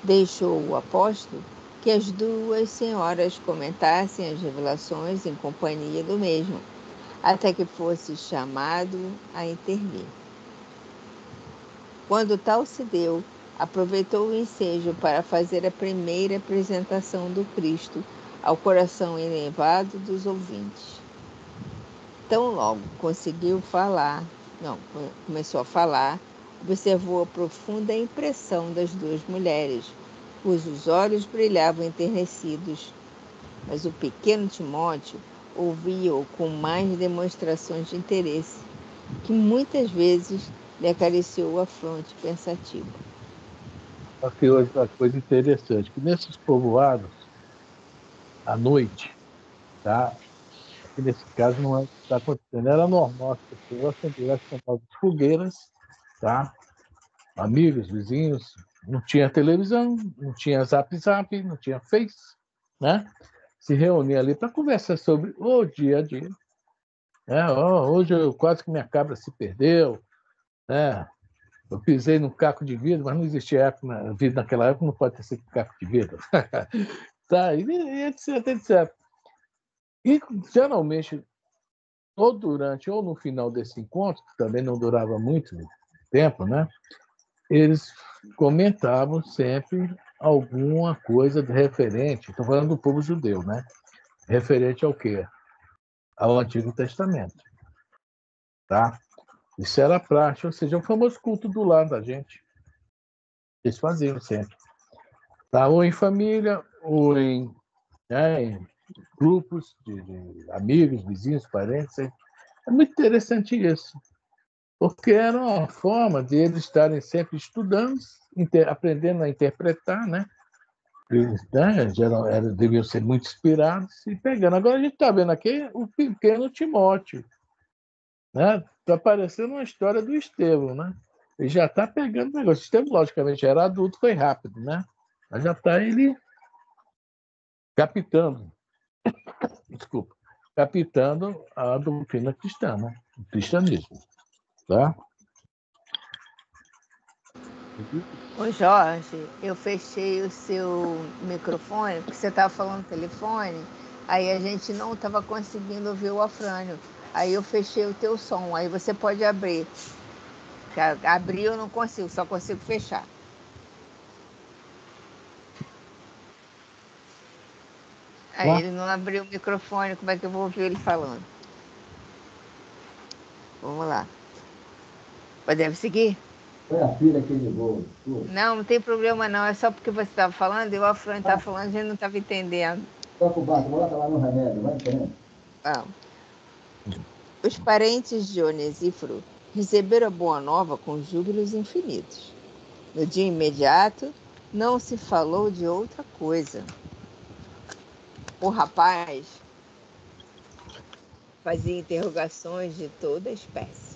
Deixou o apóstolo que as duas senhoras comentassem as revelações em companhia do mesmo, até que fosse chamado a intervir. Quando tal se deu, aproveitou o ensejo para fazer a primeira apresentação do Cristo ao coração elevado dos ouvintes. Tão logo começou a falar, observou a profunda impressão das duas mulheres, cujos olhos brilhavam enternecidos. Mas o pequeno Timóteo ouvia-o com mais demonstrações de interesse, que muitas vezes lhe acariciou a fronte pensativa. Aqui hoje uma coisa interessante, que nesses povoados, à noite, tá? Aqui nesse caso não é o que está acontecendo. Era normal as pessoas acenderem as famosas fogueiras, tá? Amigos, vizinhos, não tinha televisão, não tinha Zap, não tinha Face, né? Se reunia ali para conversar sobre o dia a dia. Hoje quase que minha cabra se perdeu, né? Eu pisei num caco de vidro, mas não existia vidro naquela época, não pode ter sido caco de vidro. Tá, e etc, etc. E, geralmente, ou durante ou no final desse encontro, que também não durava muito tempo, né? Eles comentavam sempre alguma coisa referente, estou falando do povo judeu, né? Referente ao quê? Ao Antigo Testamento. Tá? Isso era praxe, ou seja, o famoso culto do lar da gente. Eles faziam sempre. Tá? Ou em família, ou em grupos de amigos, vizinhos, parentes. É muito interessante isso, porque era uma forma de eles estarem sempre estudando, aprendendo a interpretar, né? Eles, deviam ser muito inspirados e pegando. Agora a gente está vendo aqui o pequeno Timóteo, né? Está parecendo uma história do Estevão, né? Ele já está pegando o negócio. O Estevão, logicamente, era adulto, foi rápido, né? Mas já está ele captando, desculpa, captando a doutrina cristã, né? O cristianismo, tá? Ô Jorge, eu fechei o seu microfone, porque você estava falando no telefone, aí a gente não estava conseguindo ouvir o Afrânio. Aí eu fechei o teu som, aí você pode abrir. Abrir eu não consigo, só consigo fechar. Aí ele não abriu o microfone, como é que eu vou ouvir ele falando? Vamos lá. Podemos seguir? Foi a filha que ligou. Não, não tem problema não, é só porque você estava falando e o Afrânio estava falando, a gente não estava entendendo. Toca o barco, bota lá no remédio, vai entendendo. Os parentes de Onesíforo receberam a boa nova com júbilos infinitos. No dia imediato, não se falou de outra coisa. O rapaz fazia interrogações de toda espécie.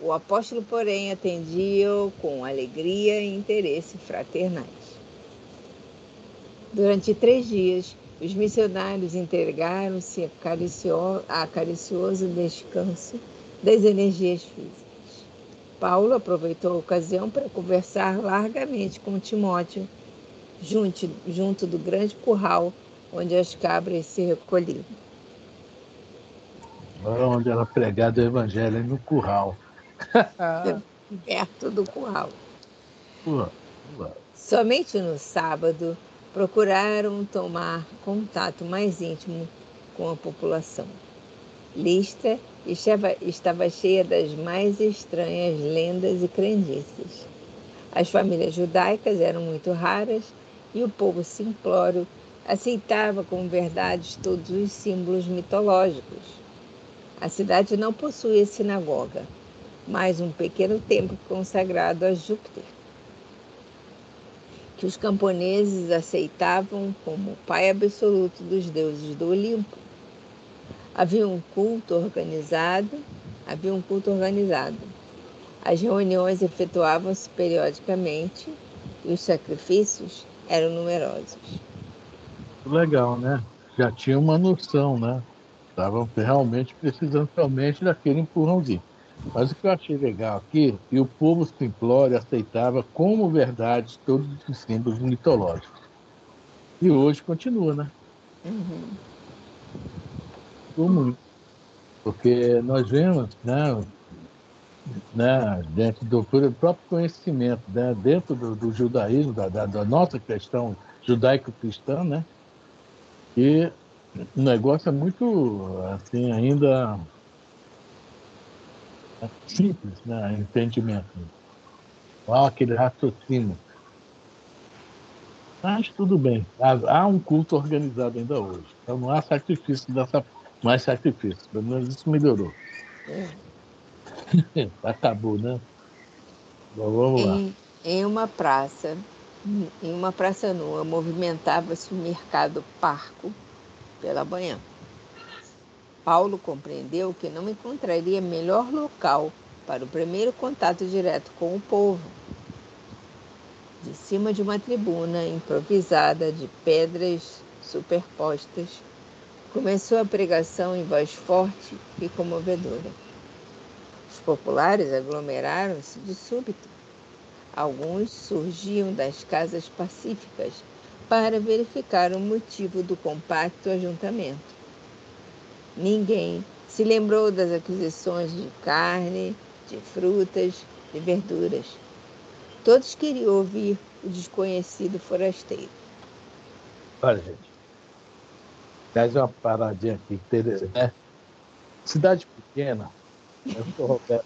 O apóstolo, porém, atendia-o com alegria e interesse fraternais. Durante 3 dias, os missionários entregaram-se a caricioso descanso das energias físicas. Paulo aproveitou a ocasião para conversar largamente com Timóteo, junto do grande curral onde as cabras se recolhiam. Onde era pregado o evangelho, no curral. Perto do curral. Pô. Somente no sábado procuraram tomar contato mais íntimo com a população. Listra estava cheia das mais estranhas lendas e crendices. As famílias judaicas eram muito raras e o povo simplório aceitava como verdades todos os símbolos mitológicos. A cidade não possuía sinagoga, mas um pequeno templo consagrado a Júpiter, que os camponeses aceitavam como pai absoluto dos deuses do Olimpo. Havia um culto organizado. As reuniões efetuavam-se periodicamente e os sacrifícios eram numerosos. Legal, né? Já tinha uma noção, né? Estavam realmente precisando daquele empurrãozinho. Mas o que eu achei legal aqui, que o povo simplório aceitava como verdade todos os símbolos mitológicos. E hoje continua, né? Muito. Porque nós vemos, dentro do próprio conhecimento, né, dentro do judaísmo, da nossa questão judaico-cristã, né? E o negócio é muito, assim, ainda simples, né? Entendimento. Aquele raciocínio. Mas tudo bem. Há um culto organizado ainda hoje. Então não há mais sacrifício. Pelo menos isso melhorou. Acabou, né? Bom, vamos lá. Em uma praça nua, movimentava-se o mercado parco pela manhã. Paulo compreendeu que não encontraria melhor local para o primeiro contato direto com o povo. De cima de uma tribuna improvisada de pedras superpostas, começou a pregação em voz forte e comovedora. Os populares aglomeraram-se de súbito. Alguns surgiam das casas pacíficas para verificar o motivo do compacto ajuntamento. Ninguém se lembrou das aquisições de carne, de frutas, de verduras. Todos queriam ouvir o desconhecido forasteiro. Olha, gente. Faz uma paradinha aqui. Né? Cidade pequena. Eu sou Roberto.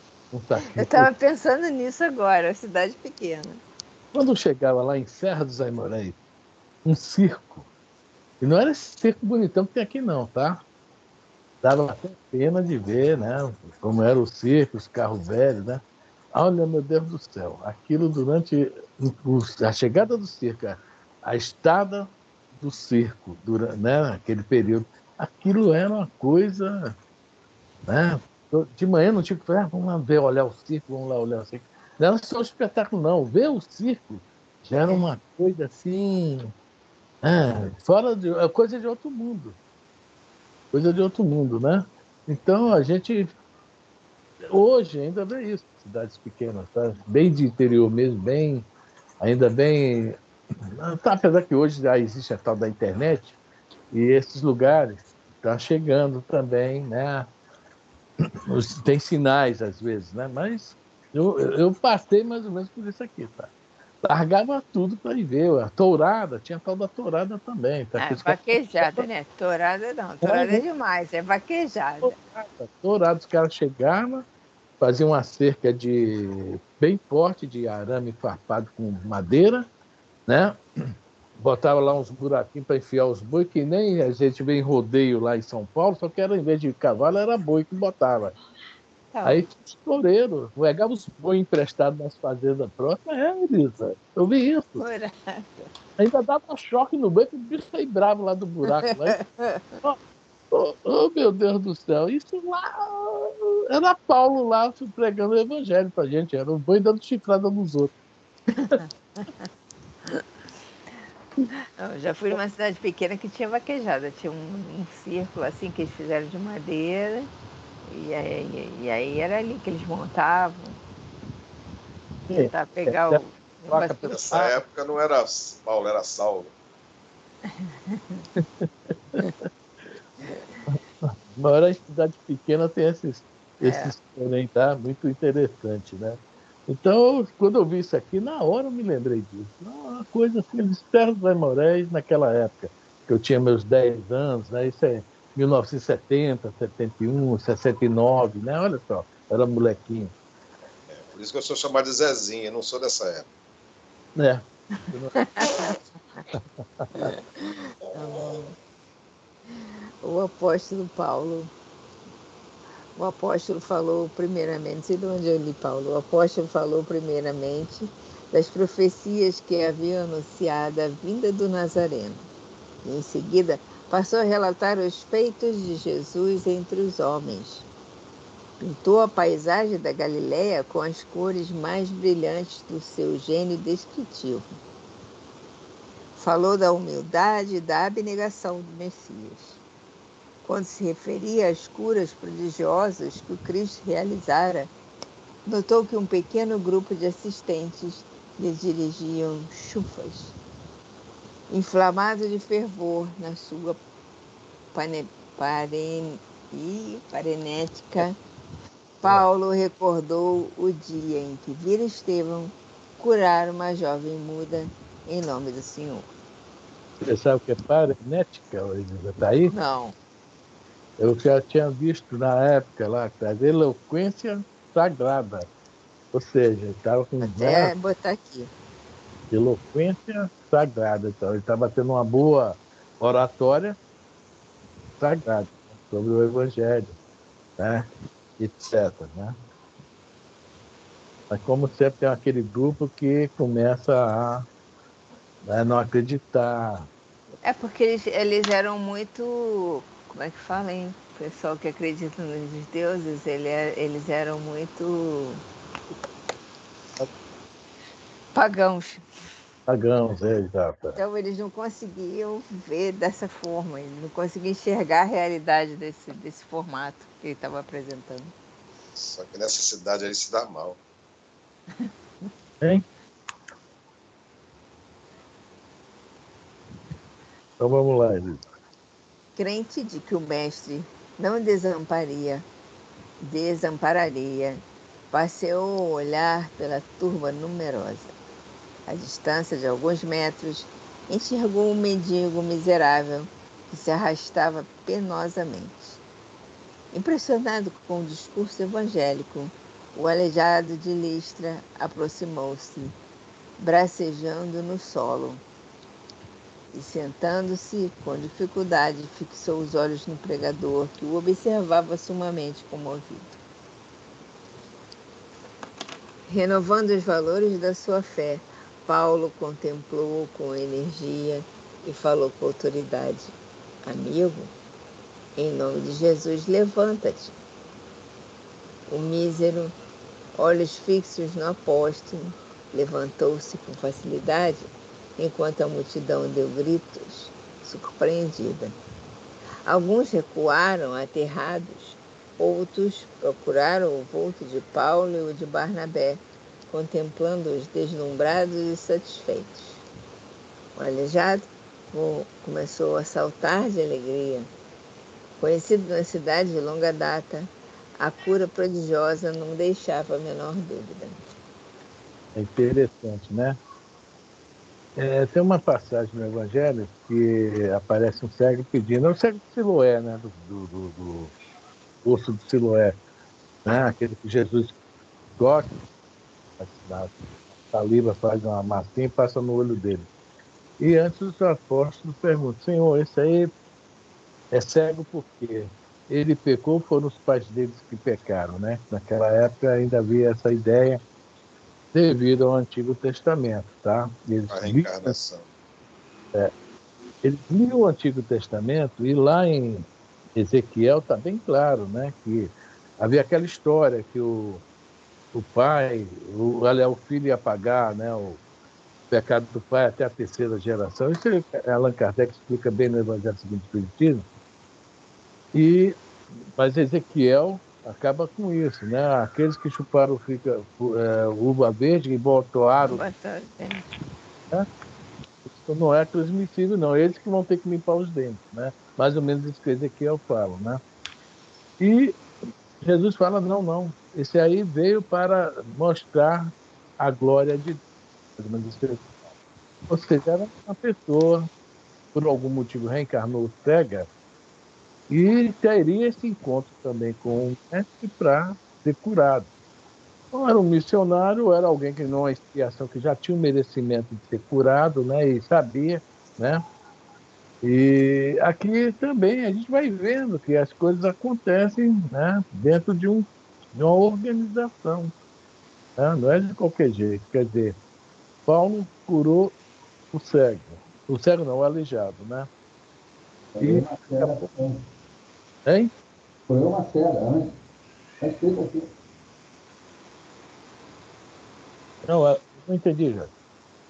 Eu estava pensando nisso agora, cidade pequena. Quando eu chegava lá em Serra dos Aimorés, um circo. E não era esse circo bonitão que tem aqui, não, tá? Dava até pena de ver, né? Como era o circo, os carros velhos, né? Olha, meu Deus do céu, aquilo durante a chegada do circo, a estada do circo, né? Naquele período, aquilo era uma coisa, né? De manhã não tinha que falar, vamos lá ver, olhar o circo, vamos lá olhar o circo. Não era só um espetáculo, não. Ver o circo já era uma coisa assim, Fora de é coisa de outro mundo. Coisa de outro mundo, né? Então, a gente hoje ainda vê isso, cidades pequenas, tá? Bem de interior mesmo, bem, ainda bem. Tá, apesar que hoje já existe a tal da internet, e esses lugares estão chegando também, né? Tem sinais às vezes, né? Mas eu passei mais ou menos por isso aqui, tá? Largava tudo para ir ver. A tourada, tinha a tal da tourada também, tá? Que É os caras vaquejada, né? Tourada não, tourada é demais, é vaquejada. tourada, os caras chegavam, faziam uma cerca de bem forte de arame farpado com madeira, né? Botava lá uns buraquinhos para enfiar os boi, que nem a gente vê em rodeio lá em São Paulo, só que era, em vez de cavalo, era boi que botava. Então, Aí tinha os toureiros, pegava os boi emprestados nas fazendas próximas. Elisa, eu vi isso. tourada. Ainda dava choque no boi, que o bicho saía bravo lá do buraco. Lá. Oh, meu Deus do céu, isso lá era Paulo lá pregando o evangelho pra gente, era o boi dando chifrada nos outros. Eu já fui numa cidade pequena que tinha vaquejada, tinha um círculo assim que eles fizeram de madeira, e aí era ali que eles montavam, tentar pegar o negócio do Nessa época não era Paulo, era Saulo. Maior cidade pequena tem esses, é, esses porém, tá? Muito interessante, né? Então, quando eu vi isso aqui, na hora eu me lembrei disso. Uma coisa assim, os Terras dos Aimorés naquela época, que eu tinha meus 10 anos, né? Isso é 1970, 71, 69, né? Olha só, era molequinho. Por isso que eu sou chamado de Zezinho, eu não sou dessa época. Né? o apóstolo Paulo. O apóstolo falou primeiramente, não sei de onde eu li Paulo, o apóstolo falou primeiramente das profecias que haviam anunciado a vinda do Nazareno. E em seguida, passou a relatar os feitos de Jesus entre os homens. Pintou a paisagem da Galiléia com as cores mais brilhantes do seu gênio descritivo. Falou da humildade e da abnegação do Messias. Quando se referia às curas prodigiosas que o Cristo realizara, notou que um pequeno grupo de assistentes lhe dirigiam chufas. Inflamado de fervor na sua parenética, Paulo recordou o dia em que vira Estevão curar uma jovem muda em nome do Senhor. Você sabe o que é parenética, Elisa? Está aí? Não. Eu já tinha visto na época lá, tá? Eloquência sagrada. Ou seja, ele estava com Até botar aqui. eloquência sagrada. Então, ele estava tendo uma boa oratória sagrada, né? Sobre o Evangelho, né? Etc. Né? Mas, como sempre, tem aquele grupo que começa a, né, não acreditar. É porque eles eram muito. Como é que fala, hein? O pessoal que acredita nos deuses, eles eram muito pagãos. Pagãos, exato. Então eles não conseguiam ver dessa forma, eles não conseguiam enxergar a realidade desse formato que ele estava apresentando. Só que nessa cidade aí se dá mal. Hein? Então vamos lá, Elisa. Crente de que o mestre não desampararia, passeou o olhar pela turba numerosa. À distância de alguns metros, enxergou um mendigo miserável que se arrastava penosamente. Impressionado com o discurso evangélico, o aleijado de Listra aproximou-se, bracejando no solo, e sentando-se com dificuldade, fixou os olhos no pregador, que o observava sumamente comovido. Renovando os valores da sua fé, Paulo contemplou-o com energia e falou com autoridade: Amigo, em nome de Jesus, levanta-te. O mísero, olhos fixos no apóstolo, levantou-se com facilidade enquanto a multidão deu gritos, surpreendida. Alguns recuaram aterrados, outros procuraram o vulto de Paulo e o de Barnabé, contemplando-os deslumbrados e satisfeitos. O aleijado começou a saltar de alegria. Conhecido na cidade de longa data, a cura prodigiosa não deixava a menor dúvida. É interessante, né? Tem uma passagem no Evangelho que aparece um cego pedindo, é o cego de Siloé, né? Do osso de Siloé, né? Aquele que Jesus gosta, a saliva faz uma massinha e passa no olho dele. E antes os apóstolos perguntam, Senhor, esse aí é cego por quê? Ele pecou, foram os pais deles que pecaram, né? Naquela época ainda havia essa ideia devido ao Antigo Testamento, tá? A reencarnação. Eles liam o Antigo Testamento e lá em Ezequiel está bem claro, né? Que havia aquela história que o pai, o filho ia pagar, né? O pecado do pai até a terceira geração. Isso Allan Kardec explica bem no Evangelho segundo o Espiritismo. Mas Ezequiel acaba com isso, né? Aqueles que chuparam uva verde e botaram, né? Isso não é transmissível, não. Eles que vão ter que limpar os dentes, né? Mais ou menos isso que Ezequiel fala, né? E Jesus fala, não. Esse aí veio para mostrar a glória de Deus. Mais ou menos isso que ele fala. Ou seja, era uma pessoa, por algum motivo, reencarnou cega e teria esse encontro também com o mestre para ser curado. Não era um missionário, era alguém que não é expiação, que já tinha o merecimento de ser curado, né? E sabia, né? E aqui também a gente vai vendo que as coisas acontecem, né? Dentro de uma organização, né? Não é de qualquer jeito. Quer dizer, Paulo curou o cego não, o aleijado, né? Foi uma cera antes. Hein? Foi uma cera antes. É escrito aqui. Não, eu não entendi, já.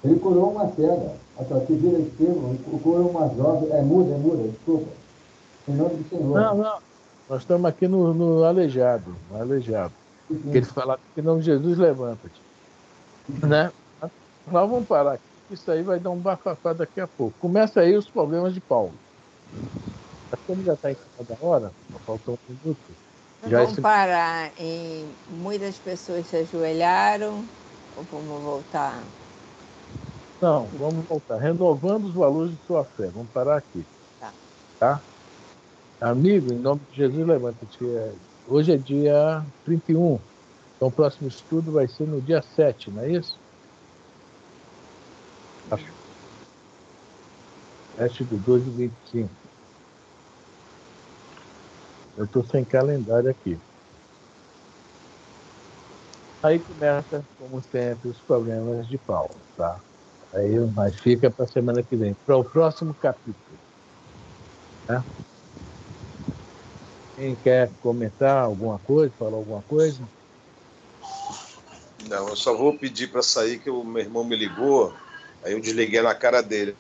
Ele curou uma cega. Aqui vira esquerdo, curou uma jovem. É muda, desculpa. Em nome do Senhor. Não. Nós estamos aqui no aleijado, Que ele fala que em nome de Jesus levanta-te, né? Nós vamos parar aqui, isso aí vai dar um bafafá daqui a pouco. Começa aí os problemas de Paulo. Como já está em cima da hora, faltou um minuto. Vamos parar em muitas pessoas se ajoelharam ou vamos voltar? Não, vamos voltar. Renovando os valores de sua fé. Vamos parar aqui. Tá? Amigo, em nome de Jesus, levanta-te. Hoje é dia 31. Então o próximo estudo vai ser no dia 7, não é isso? Acho. 7/2/25. Eu estou sem calendário aqui. Aí começa, como sempre, os problemas de Paulo, tá? Mas fica para a semana que vem, para o próximo capítulo. Né? Quem quer comentar alguma coisa, falar alguma coisa? Não, eu só vou pedir para sair que o meu irmão me ligou, aí eu desliguei na cara dele.